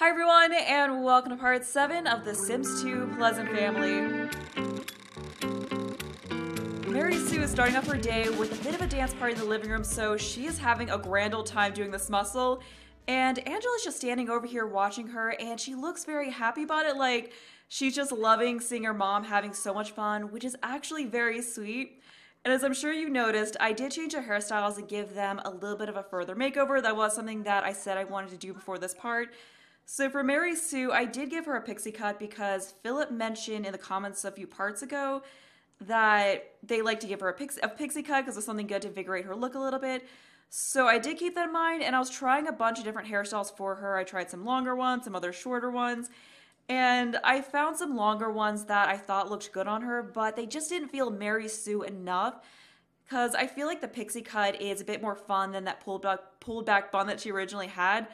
Hi everyone, and welcome to part 7 of The Sims 2 Pleasant Family. Mary Sue is starting off her day with a bit of a dance party in the living room, so she is having a grand old time doing this muscle. And Angela's just standing over here watching her, and she looks very happy about it, like she's just loving seeing her mom having so much fun, which is actually very sweet. And as I'm sure you noticed, I did change their hairstyles and give them a little bit of a further makeover. That was something that I said I wanted to do before this part. So for Mary Sue, I did give her a pixie cut because Philip mentioned in the comments a few parts ago that they like to give her a pixie cut because it's something good to invigorate her look a little bit. So I did keep that in mind, and I was trying a bunch of different hairstyles for her. I tried some longer ones, some other shorter ones, and I found some longer ones that I thought looked good on her, but they just didn't feel Mary Sue enough because I feel like the pixie cut is a bit more fun than that pulled back bun that she originally had.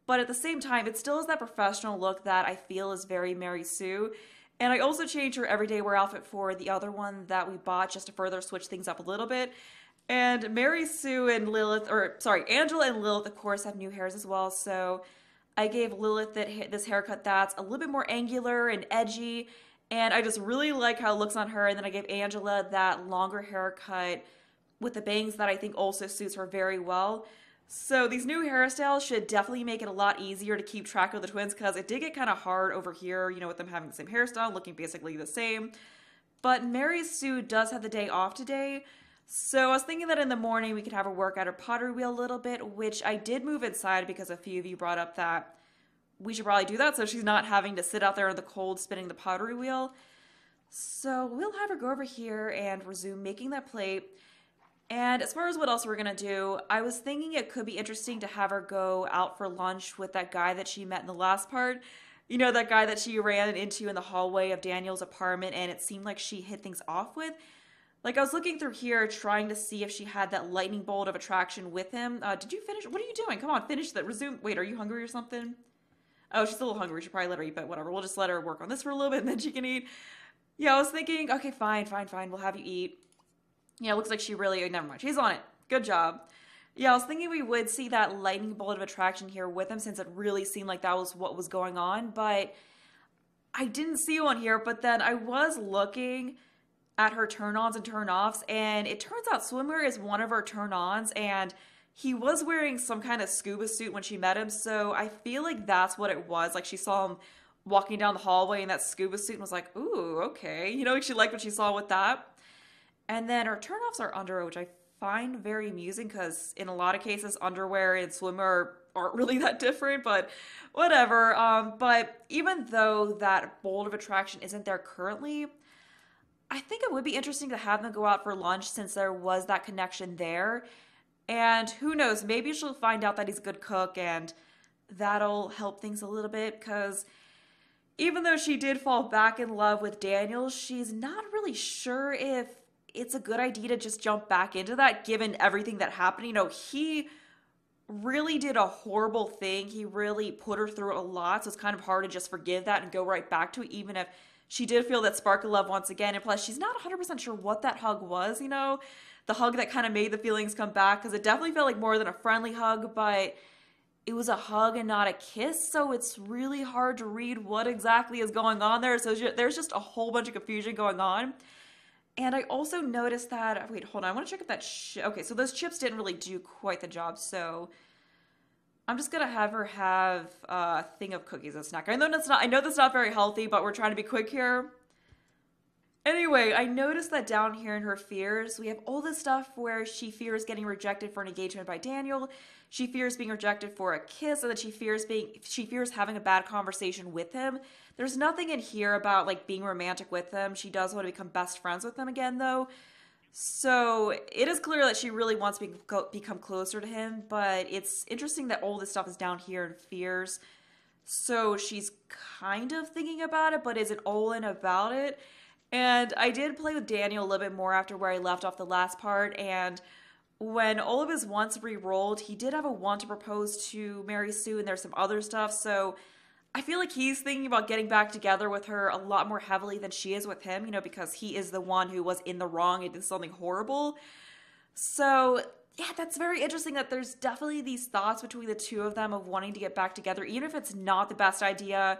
But at the same time, it still is that professional look that I feel is very Mary Sue. And I also changed her everyday wear outfit for the other one that we bought just to further switch things up a little bit. And Mary Sue and Angela and Lilith, of course, have new hairs as well. So I gave Lilith this haircut that's a little bit more angular and edgy. And I just really like how it looks on her. And then I gave Angela that longer haircut with the bangs that I think also suits her very well. So these new hairstyles should definitely make it a lot easier to keep track of the twins because it did get kind of hard over here, you know, with them having the same hairstyle, looking basically the same. But Mary Sue does have the day off today, so I was thinking that in the morning we could have her work at her pottery wheel a little bit, which I did move inside because a few of you brought up that we should probably do that so she's not having to sit out there in the cold spinning the pottery wheel. So we'll have her go over here and resume making that plate. And as far as what else we're going to do, I was thinking it could be interesting to have her go out for lunch with that guy that she met in the last part. You know, that guy that she ran into in the hallway of Daniel's apartment and it seemed like she hit things off with. Like, I was looking through here trying to see if she had that lightning bolt of attraction with him. Did you finish? What are you doing? Come on, finish that. Resume. Wait, are you hungry or something? Oh, she's a little hungry. We should probably let her eat, but whatever. We'll just let her work on this for a little bit and then she can eat. Yeah, I was thinking, okay, fine. We'll have you eat. Yeah, it looks like she really, never mind. She's on it. Good job. Yeah, I was thinking we would see that lightning bolt of attraction here with him since it really seemed like that was what was going on, but I didn't see one here, but then I was looking at her turn-ons and turn-offs, and it turns out swimwear is one of her turn-ons, and he was wearing some kind of scuba suit when she met him, so I feel like that's what it was. Like, she saw him walking down the hallway in that scuba suit and was like, ooh, okay. You know, she liked what she saw with that. And then her turnoffs are underwear, which I find very amusing because in a lot of cases, underwear and swimwear aren't really that different, but whatever. But even though that bolt of attraction isn't there currently, I think it would be interesting to have them go out for lunch since there was that connection there. And who knows, maybe she'll find out that he's a good cook and that'll help things a little bit because even though she did fall back in love with Daniel, she's not really sure if it's a good idea to just jump back into that given everything that happened. You know, he really did a horrible thing. He really put her through a lot, so it's kind of hard to just forgive that and go right back to it, even if she did feel that spark of love once again. And plus, she's not 100% sure what that hug was, you know, the hug that kind of made the feelings come back, because it definitely felt like more than a friendly hug, but it was a hug and not a kiss, so it's really hard to read what exactly is going on there. So there's just a whole bunch of confusion going on. And I also noticed that, wait, hold on, I want to check if that, okay, so those chips didn't really do quite the job, so I'm just going to have her have a thing of cookies as a snack. I know that's not very healthy, but we're trying to be quick here. Anyway, I noticed that down here in her fears, we have all this stuff where she fears getting rejected for an engagement by Daniel, she fears being rejected for a kiss, and then she fears having a bad conversation with him. There's nothing in here about like being romantic with him. She does want to become best friends with him again though. So it is clear that she really wants to become closer to him, but it's interesting that all this stuff is down here in fears. So she's kind of thinking about it, but isn't all in about it. And I did play with Daniel a little bit more after where I left off the last part, and when all of his wants re-rolled, he did have a want to propose to Mary Sue, and there's some other stuff, so I feel like he's thinking about getting back together with her a lot more heavily than she is with him, you know, because he is the one who was in the wrong and did something horrible. So yeah, that's very interesting that there's definitely these thoughts between the two of them of wanting to get back together, even if it's not the best idea.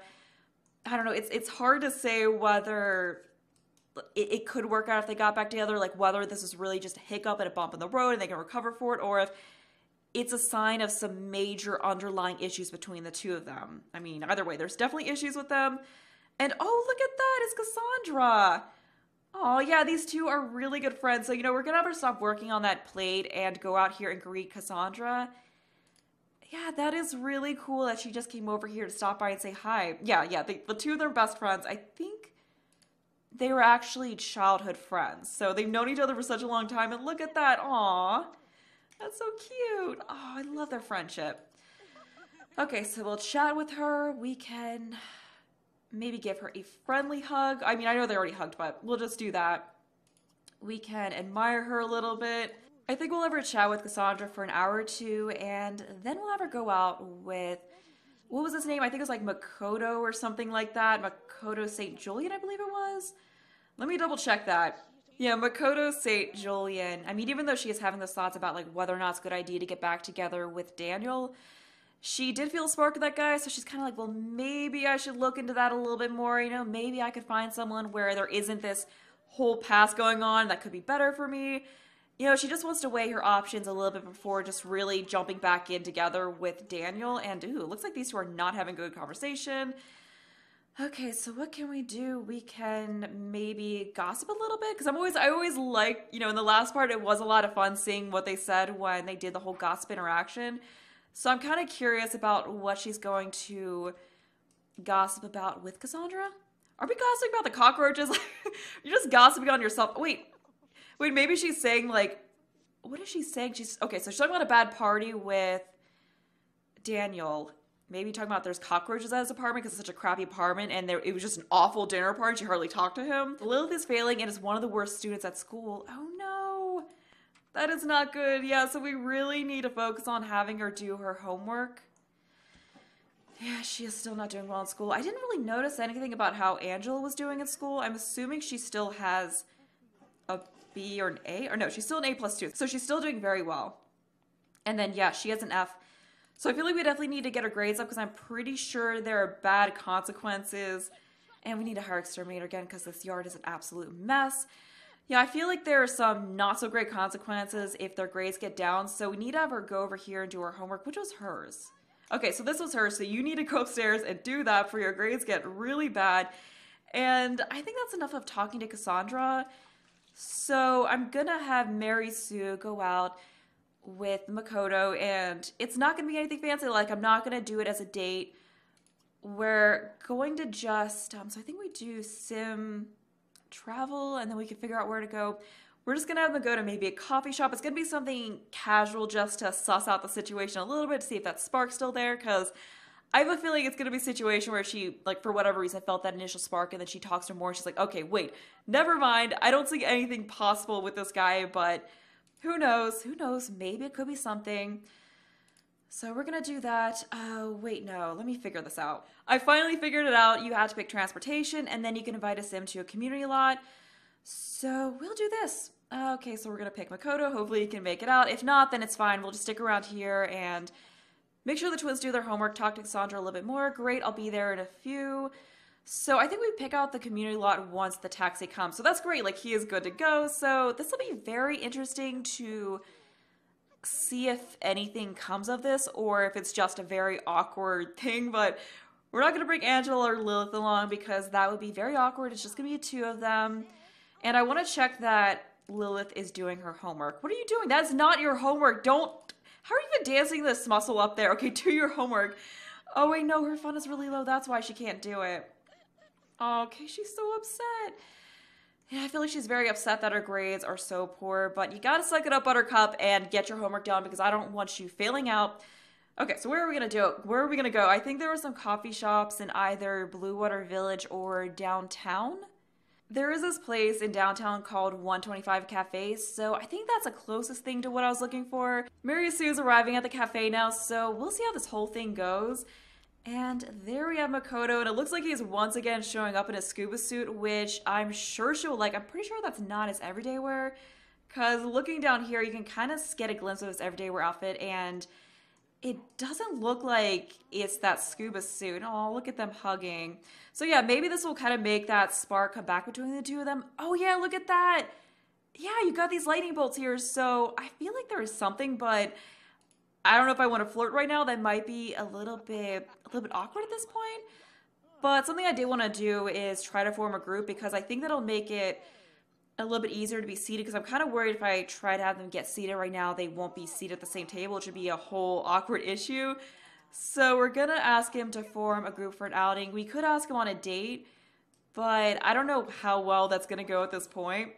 I don't know. It's hard to say whether it could work out if they got back together, like whether this is really just a hiccup and a bump in the road and they can recover for it, or if it's a sign of some major underlying issues between the two of them. I mean, either way, there's definitely issues with them. And oh, look at that, it's Cassandra. Oh, yeah, these two are really good friends. So, you know, we're going to have her stop working on that plate and go out here and greet Cassandra. Yeah, that is really cool that she just came over here to stop by and say hi. Yeah, the two of them are best friends. I think they were actually childhood friends. So they've known each other for such a long time. And look at that. Aw, that's so cute. Oh, I love their friendship. Okay, so we'll chat with her. We can maybe give her a friendly hug. I mean, I know they already hugged, but we'll just do that. We can admire her a little bit. I think we'll have her chat with Cassandra for an hour or two, and then we'll have her go out with, what was his name? I think it was like Makoto or something like that. Makoto St. Julian, I believe it was. Let me double check that. Yeah, Makoto St. Julian. I mean, even though she is having those thoughts about like whether or not it's a good idea to get back together with Daniel, she did feel a spark with that guy, so she's kind of like, well, maybe I should look into that a little bit more. You know, maybe I could find someone where there isn't this whole past going on that could be better for me. You know, she just wants to weigh her options a little bit before just really jumping back in together with Daniel. And, ooh, it looks like these two are not having good conversation. Okay, so what can we do? We can maybe gossip a little bit, because I always like, you know, in the last part, it was a lot of fun seeing what they said when they did the whole gossip interaction. So I'm kind of curious about what she's going to gossip about with Cassandra. Are we gossiping about the cockroaches? You're just gossiping on yourself. Wait, maybe she's saying like, what is she saying? Okay, so she's talking about a bad party with Daniel. Maybe talking about there's cockroaches at his apartment because it's such a crappy apartment and it was just an awful dinner party. She hardly talked to him. Lilith is failing and is one of the worst students at school. Oh no. That is not good. Yeah, so we really need to focus on having her do her homework. Yeah, she is still not doing well in school. I didn't really notice anything about how Angela was doing in school. I'm assuming she still has a B or an A. Or no, she's still an A+2. So she's still doing very well. And then, yeah, she has an F. So I feel like we definitely need to get her grades up because I'm pretty sure there are bad consequences. And we need to hire exterminator again because this yard is an absolute mess. Yeah, I feel like there are some not so great consequences if their grades get down. So we need to have her go over here and do her homework, which was hers. Okay, so this was hers. So you need to go upstairs and do that before your grades get really bad. And I think that's enough of talking to Cassandra. So I'm going to have Mary Sue go out with Makoto. And it's not going to be anything fancy. Like, I'm not going to do it as a date. We're going to just, so I think we do sim travel and then we can figure out where to go. We're just gonna have them go to maybe a coffee shop. It's gonna be something casual just to suss out the situation a little bit to see if that spark's still there, because I have a feeling it's gonna be a situation where she, like, for whatever reason felt that initial spark and then she talks to her more and she's like, okay, wait, never mind, I don't see anything possible with this guy, but who knows, maybe it could be something. So we're gonna do that. Wait, no, let me figure this out. I finally figured it out. You have to pick transportation and then you can invite a sim to a community lot. So we'll do this. Okay, so we're gonna pick Makoto. Hopefully you can make it out. If not, then it's fine. We'll just stick around here and make sure the twins do their homework, talk to Cassandra a little bit more. Great, I'll be there in a few. So I think we pick out the community lot once the taxi comes. So that's great, like he is good to go. So this will be very interesting to see if anything comes of this or if it's just a very awkward thing, but we're not going to bring Angela or Lilith along because that would be very awkward. It's just going to be two of them. And I want to check that Lilith is doing her homework. What are you doing? That's not your homework. How are you even dancing this muscle up there? Okay, do your homework. Oh wait, no, her fun is really low. That's why she can't do it. Okay, she's so upset. Yeah, I feel like she's very upset that her grades are so poor, but you gotta suck it up, Buttercup, and get your homework done because I don't want you failing out. Okay, so where are we gonna do it? Where are we gonna go? I think there were some coffee shops in either Blue Water Village or downtown. There is this place in downtown called 125 Cafe, so I think that's the closest thing to what I was looking for. Mary Sue is arriving at the cafe now, so we'll see how this whole thing goes. And there we have Makoto, and it looks like he's once again showing up in a scuba suit, which I'm sure she will like. I'm pretty sure that's not his everyday wear, Because looking down here, you can kind of get a glimpse of his everyday wear outfit, and it doesn't look like it's that scuba suit. Oh, look at them hugging. So yeah, maybe this will kind of make that spark come back between the two of them. Oh yeah, look at that. Yeah, you got these lightning bolts here, so I feel like there is something, but I don't know if I want to flirt right now. That might be a little bit awkward at this point. But something I did want to do is try to form a group, because I think that'll make it a little bit easier to be seated, because I'm kind of worried if I try to have them get seated right now, they won't be seated at the same table. It should be a whole awkward issue. So we're gonna ask him to form a group for an outing. We could ask him on a date, but I don't know how well that's gonna go at this point.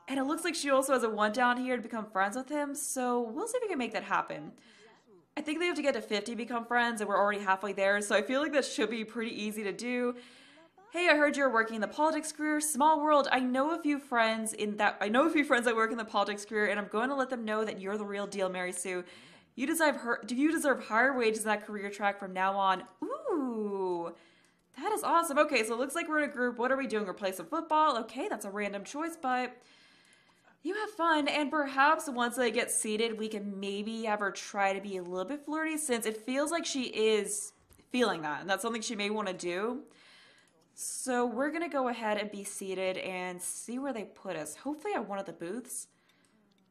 And it looks like she also has a 1 down here to become friends with him, so we'll see if we can make that happen. I think they have to get to 50 to become friends, and we're already halfway there, so I feel like that should be pretty easy to do. Hey, I heard you're working in the politics career. Small world. I know a few friends that work in the politics career, and I'm going to let them know that you're the real deal, Mary Sue. You deserve higher wages in that career track from now on. Ooh, that is awesome. Okay, so it looks like we're in a group. What are we doing? We're playing some football. Okay, that's a random choice, but you have fun, and perhaps once they get seated, we can maybe have her try to be a little bit flirty, since it feels like she is feeling that, and that's something she may want to do. So we're going to go ahead and be seated and see where they put us. Hopefully at one of the booths,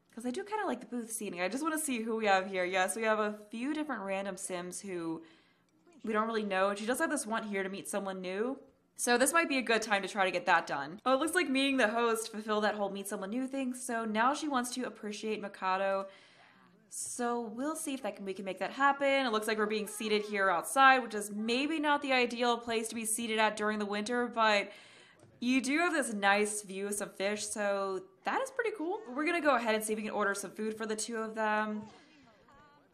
because I do kind of like the booth seating. I just want to see who we have here. Yes, we have a few different random Sims who we don't really know. She does have this one here to meet someone new. So this might be a good time to try to get that done. Oh, it looks like meeting the host fulfilled that whole meet someone new thing. So now she wants to appreciate Mikado. So we'll see if we can make that happen. It looks like we're being seated here outside, which is maybe not the ideal place to be seated at during the winter, but you do have this nice view of some fish, so that is pretty cool. We're gonna go ahead and see if we can order some food for the two of them.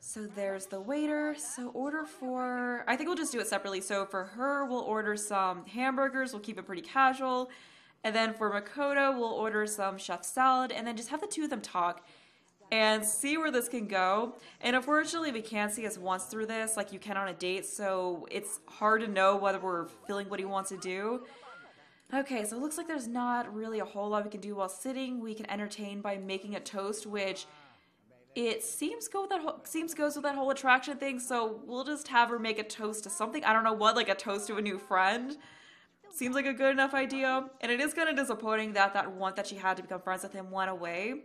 So there's the waiter. So order for, I think we'll just do it separately. So for her, we'll order some hamburgers. We'll keep it pretty casual. And then for Makoto, we'll order some chef salad, and then just have the two of them talk and see where this can go. And unfortunately, we can't see us once through this like you can on a date, so it's hard to know whether we're feeling what he wants to do. Okay, so it looks like there's not really a whole lot we can do while sitting. We can entertain by making a toast, which it seems goes with that whole attraction thing, so we'll just have her make a toast to something. I don't know what, like a toast to a new friend. Seems like a good enough idea. And it is kind of disappointing that that want that she had to become friends with him went away,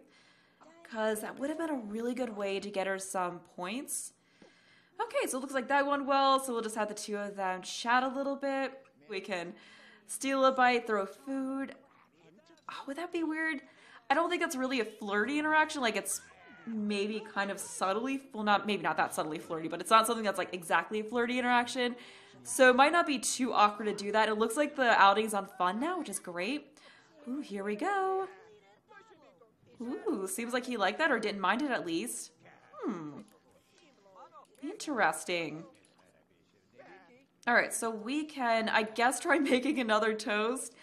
because that would have been a really good way to get her some points. Okay, so it looks like that went well, so we'll just have the two of them chat a little bit. We can steal a bite, throw food. Oh, would that be weird? I don't think that's really a flirty interaction. Like, it's maybe kind of subtly, well, maybe not that subtly flirty, but it's not something that's like exactly a flirty interaction. So it might not be too awkward to do that. It looks like the outing's on fun now, which is great. Ooh, here we go. Ooh, seems like he liked that, or didn't mind it at least. Interesting. Alright, so we can, I guess, try making another toast.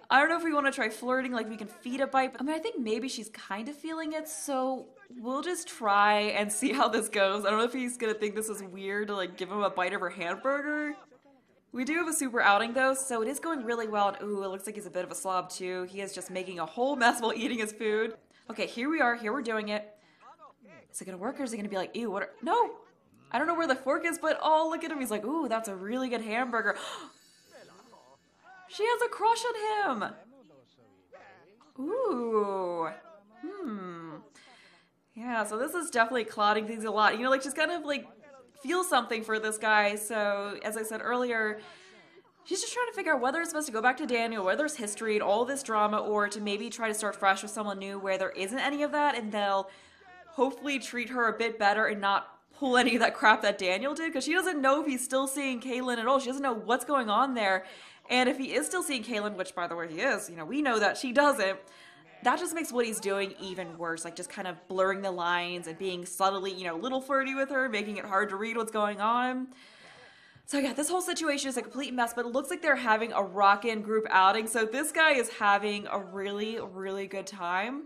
I don't know if we want to try flirting, like we can feed a bite. I mean, I think maybe she's kind of feeling it, so we'll just try and see how this goes. I don't know if he's gonna think this is weird to like give him a bite of her hamburger. We do have a super outing though, so it is going really well. And ooh, it looks like he's a bit of a slob too. He is just making a whole mess while eating his food. Okay, here we are. Here we're doing it. Is it gonna work, or is it gonna be like, ew, what? No! I don't know where the fork is, but oh, look at him. He's like, ooh, that's a really good hamburger. She has a crush on him. Ooh. Yeah, so this is definitely clouding things a lot. You know, like, she's kind of like feel something for this guy. So, as I said earlier, she's just trying to figure out whether it's supposed to go back to Daniel, whether there's history and all this drama, or to maybe try to start fresh with someone new where there isn't any of that, and they'll hopefully treat her a bit better and not pull any of that crap that Daniel did, because she doesn't know if he's still seeing Kaylin at all. She doesn't know what's going on there. And if he is still seeing Kaylin, which, by the way, he is, you know, we know that she doesn't, that just makes what he's doing even worse. Like, just kind of blurring the lines and being subtly, you know, a little flirty with her, making it hard to read what's going on. So yeah, this whole situation is a complete mess, but it looks like they're having a rockin' group outing. So this guy is having a really, really good time.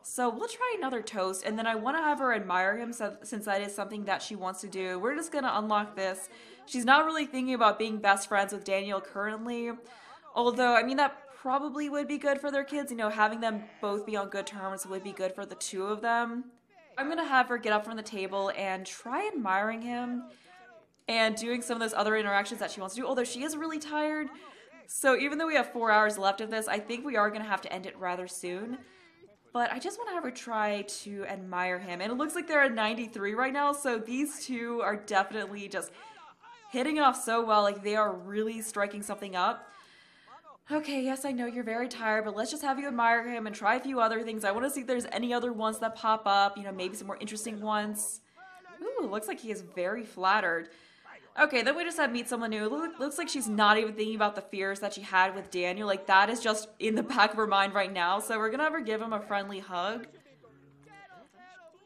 So we'll try another toast, and then I want to have her admire him since that is something that she wants to do. We're just going to unlock this. She's not really thinking about being best friends with Daniel currently, although, I mean, that probably would be good for their kids. You know, having them both be on good terms would be good for the two of them. I'm going to have her get up from the table and try admiring him and doing some of those other interactions that she wants to do, although she is really tired. So even though we have 4 hours left of this, I think we are going to have to end it rather soon. But I just want to have her try to admire him. And it looks like they're at 93 right now, so these two are definitely just hitting it off so well. Like, they are really striking something up. Okay, yes, I know you're very tired, but let's just have you admire him and try a few other things. I want to see if there's any other ones that pop up, you know, maybe some more interesting ones. Ooh, looks like he is very flattered. Okay, then we just have meet someone new. Looks like she's not even thinking about the fears that she had with Daniel. Like, that is just in the back of her mind right now. So we're going to have her give him a friendly hug.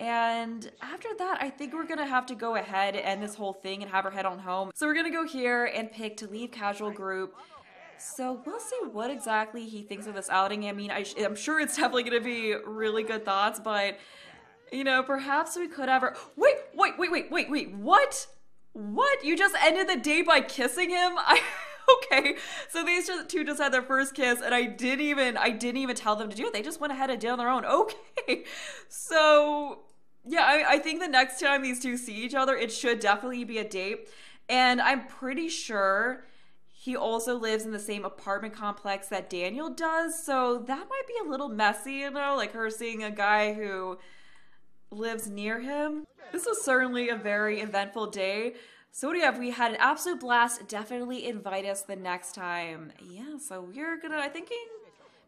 And after that, I think we're going to have to go ahead and end this whole thing and have her head on home. So we're going to go here and pick to leave casual group. So we'll see what exactly he thinks of this outing. I mean, I'm sure it's definitely going to be really good thoughts, but, you know, perhaps we could have her... Wait, what? What? You just ended the day by kissing him? Okay, so these two just had their first kiss, and I didn't even tell them to do it. They just went ahead and did it on their own. Okay, so yeah, I think the next time these two see each other, it should definitely be a date. And I'm pretty sure he also lives in the same apartment complex that Daniel does, so that might be a little messy, you know, like her seeing a guy who lives near him. This was certainly a very eventful day. So what do you have? We had an absolute blast. Definitely invite us the next time. Yeah, so we're gonna, I'm thinking,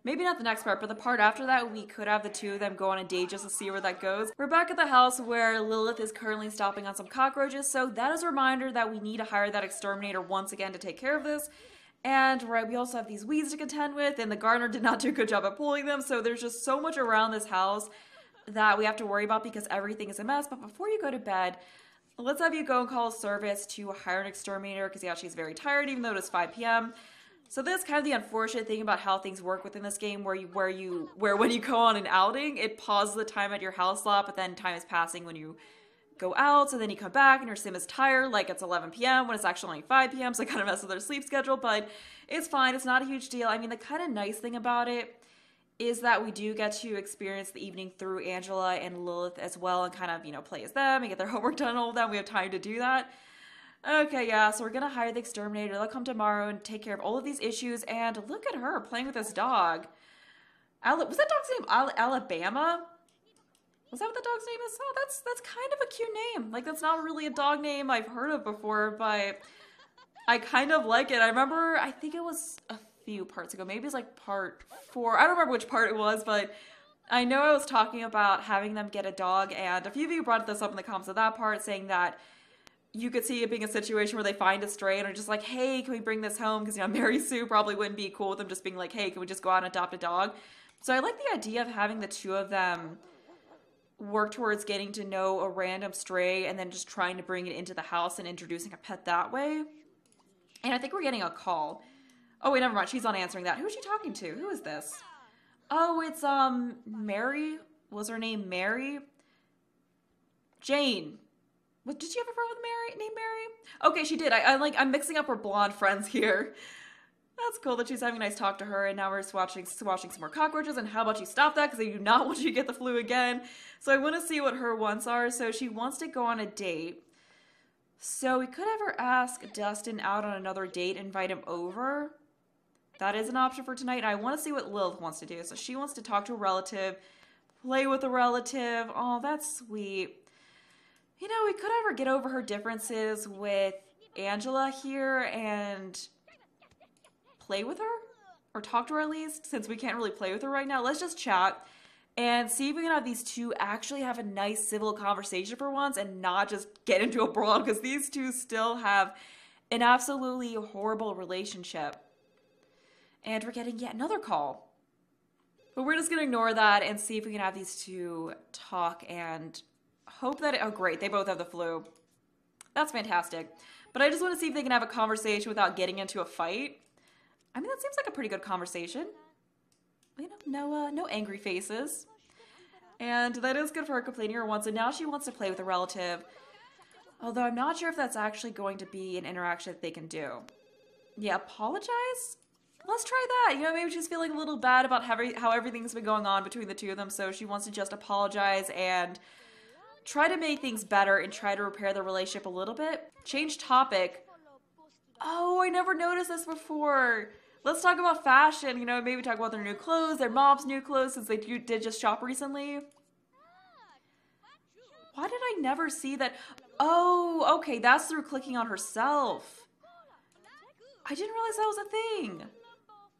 maybe not the next part, but the part after that, we could have the two of them go on a date just to see where that goes. We're back at the house where Lilith is currently stopping on some cockroaches, so that is a reminder that we need to hire that exterminator once again to take care of this. And right, we also have these weeds to contend with, and the gardener did not do a good job at pulling them, so there's just so much around this house that we have to worry about because everything is a mess. But before you go to bed, let's have you go and call a service to hire an exterminator because, yeah, she's very tired, even though it is 5 p.m. So that's kind of the unfortunate thing about how things work within this game, where when you go on an outing, it pauses the time at your house slot, but then time is passing when you go out, so then you come back and your sim is tired, like it's 11 p.m. when it's actually only 5 p.m., so it kind of messes with their sleep schedule, but it's fine. It's not a huge deal. I mean, the kind of nice thing about it is that we do get to experience the evening through Angela and Lilith as well and kind of, you know, play as them and get their homework done and all of that. We have time to do that. Okay, yeah, so we're gonna hire the exterminator. They'll come tomorrow and take care of all of these issues. And look at her playing with this dog. Was that dog's name Alabama? Was that what the dog's name is? Oh, that's kind of a cute name. Like, that's not really a dog name I've heard of before, but I kind of like it. I remember, I think it was a few parts ago. Maybe it's like part 4. I don't remember which part it was, but I know I was talking about having them get a dog, and a few of you brought this up in the comments of that part, saying that you could see it being a situation where they find a stray and are just like, hey, can we bring this home? Because, you know, Mary Sue probably wouldn't be cool with them just being like, hey, can we just go out and adopt a dog? So I like the idea of having the two of them work towards getting to know a random stray and then just trying to bring it into the house and introducing a pet that way. And I think we're getting a call. Oh, wait, never mind. She's not answering that. Who is she talking to? Who is this? Oh, it's, Mary. Was her name Mary? Jane. What, did she have a friend with Mary, named Mary? Okay, she did. I'm mixing up her blonde friends here. That's cool that she's having a nice talk to her, and now we're swatching some more cockroaches, and how about you stop that, because I do not want you to get the flu again. So I want to see what her wants are. So she wants to go on a date. So we could have her ask Dustin out on another date, invite him over. That is an option for tonight. I want to see what Lilith wants to do. So she wants to talk to a relative, play with a relative. Oh, that's sweet. You know, we could have her get over her differences with Angela here and play with her, or talk to her at least, since we can't really play with her right now. Let's just chat and see if we can have these two actually have a nice civil conversation for once and not just get into a brawl, because these two still have an absolutely horrible relationship. And we're getting yet another call. But we're just gonna ignore that and see if we can have these two talk and hope that oh great, they both have the flu. That's fantastic. But I just want to see if they can have a conversation without getting into a fight. I mean, that seems like a pretty good conversation. You know, no angry faces. And that is good for her complaining her once, and now she wants to play with a relative. Although I'm not sure if that's actually going to be an interaction that they can do. Yeah, apologize? let's try that. You know, maybe she's feeling a little bad about how everything's been going on between the two of them, so she wants to just apologize and try to make things better and try to repair the relationship a little bit. Change topic. Oh, I never noticed this before. Let's talk about fashion. You know, maybe talk about their new clothes, their mom's new clothes, since they did just shop recently. Why did I never see that? Oh, okay, that's through clicking on herself. I didn't realize that was a thing.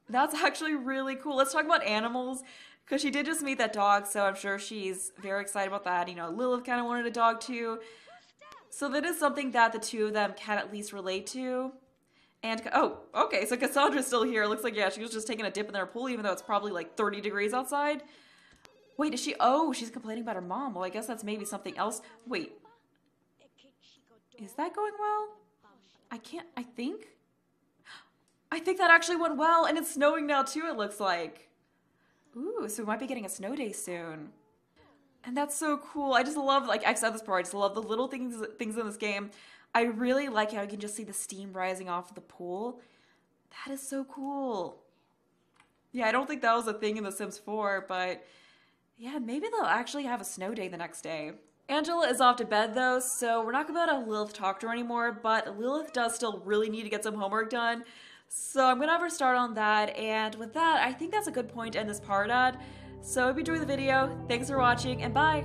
That's actually really cool. Let's talk about animals, because she did just meet that dog, so I'm sure she's very excited about that. You know, Lilith kind of wanted a dog too. So that is something that the two of them can at least relate to. And, oh, okay, so Cassandra's still here. It looks like, yeah, she was just taking a dip in their pool, even though it's probably like 30 degrees outside. Wait, is she, oh, she's complaining about her mom. Well, I guess that's maybe something else. Wait, is that going well? I think that actually went well, and it's snowing now too, it looks like. Ooh, so we might be getting a snow day soon. And that's so cool. I just love, like I've said this before, I just love the little things in this game. I really like how you can just see the steam rising off of the pool. That is so cool. Yeah, I don't think that was a thing in The Sims 4, but yeah, maybe they'll actually have a snow day the next day. Angela is off to bed though, so we're not going to let Lilith talk to her anymore, but Lilith does still really need to get some homework done. So I'm going to have her start on that, and with that, I think that's a good point to end this part at. So if you enjoyed the video, thanks for watching, and bye!